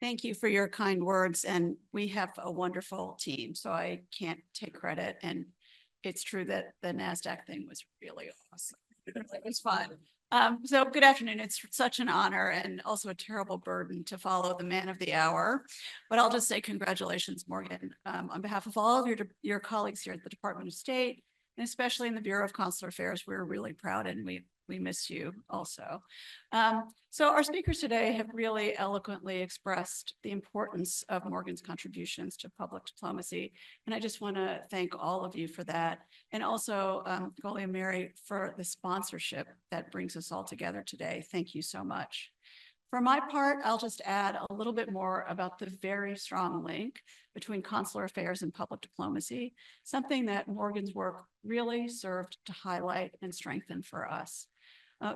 Thank you for your kind words, and we have a wonderful team, so I can't take credit. And it's true that the NASDAQ thing was really awesome. It was fun. So good afternoon. It's such an honor and also a terrible burden to follow the man of the hour. But I'll just say congratulations, Morgan, on behalf of all of your colleagues here at the Department of State, and especially in the Bureau of Consular Affairs. We're really proud, and we miss you also. So our speakers today have really eloquently expressed the importance of Morgan's contributions to public diplomacy. And I just want to thank all of you for that. And also Colin and Ameri for the sponsorship that brings us all together today. Thank you so much. For my part, I'll just add a little bit more about the very strong link between consular affairs and public diplomacy, something that Morgan's work really served to highlight and strengthen for us.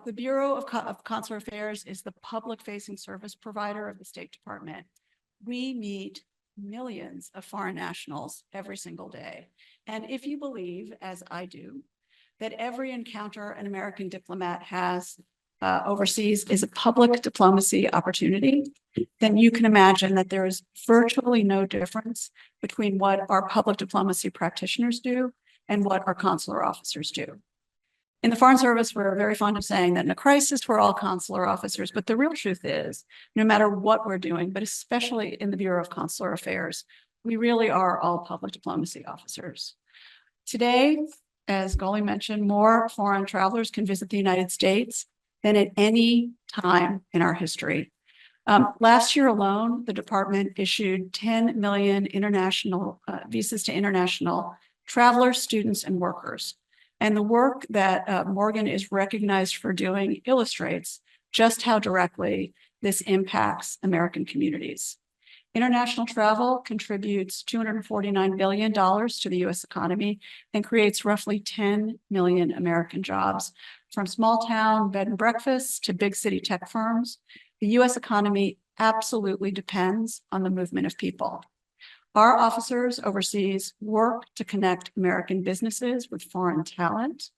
The Bureau of Consular Affairs is the public-facing service provider of the State Department. We meet millions of foreign nationals every single day. And if you believe, as I do, that every encounter an American diplomat has overseas is a public diplomacy opportunity, then you can imagine that there is virtually no difference between what our public diplomacy practitioners do and what our consular officers do. In the Foreign Service, we're very fond of saying that in a crisis, we're all consular officers, but the real truth is, no matter what we're doing, but especially in the Bureau of Consular Affairs, we really are all public diplomacy officers. Today, as Colin mentioned, more foreign travelers can visit the United States than at any time in our history. Last year alone, the department issued 10 million international visas to international travelers, students, and workers. And the work that Morgan is recognized for doing illustrates just how directly this impacts American communities. International travel contributes $249 billion to the US economy and creates roughly 10 million American jobs. From small town bed and breakfasts to big city tech firms, the US economy absolutely depends on the movement of people. Our officers overseas work to connect American businesses with foreign talent,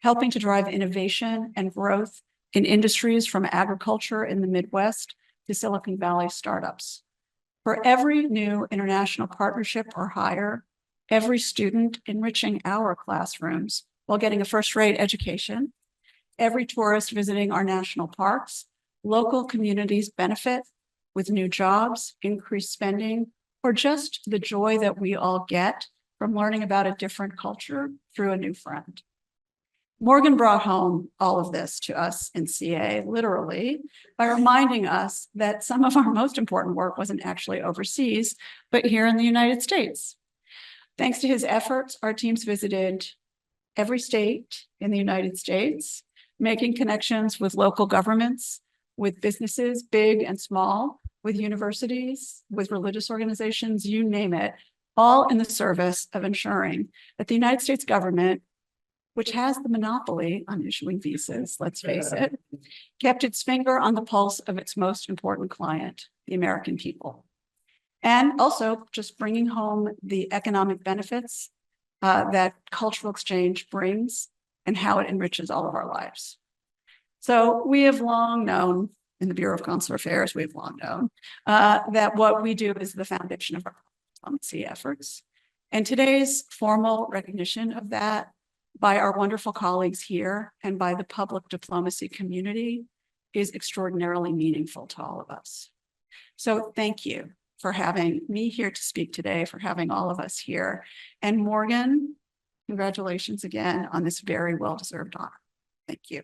helping to drive innovation and growth in industries from agriculture in the Midwest to Silicon Valley startups. For every new international partnership or hire, every student enriching our classrooms while getting a first-rate education, every tourist visiting our national parks, local communities benefit with new jobs, increased spending, or just the joy that we all get from learning about a different culture through a new friend. Morgan brought home all of this to us in CA, literally, by reminding us that some of our most important work wasn't actually overseas, but here in the United States. Thanks to his efforts, our teams visited every state in the United States, making connections with local governments, with businesses, big and small, with universities, with religious organizations, you name it, all in the service of ensuring that the United States government, which has the monopoly on issuing visas, let's face it, kept its finger on the pulse of its most important client, the American people. And also just bringing home the economic benefits that cultural exchange brings and how it enriches all of our lives. So we have long known in the Bureau of Consular Affairs, we've long known that what we do is the foundation of our diplomacy efforts. And today's formal recognition of that by our wonderful colleagues here and by the public diplomacy community is extraordinarily meaningful to all of us. So thank you for having me here to speak today, for having all of us here. And Morgan, congratulations again on this very well-deserved honor. Thank you.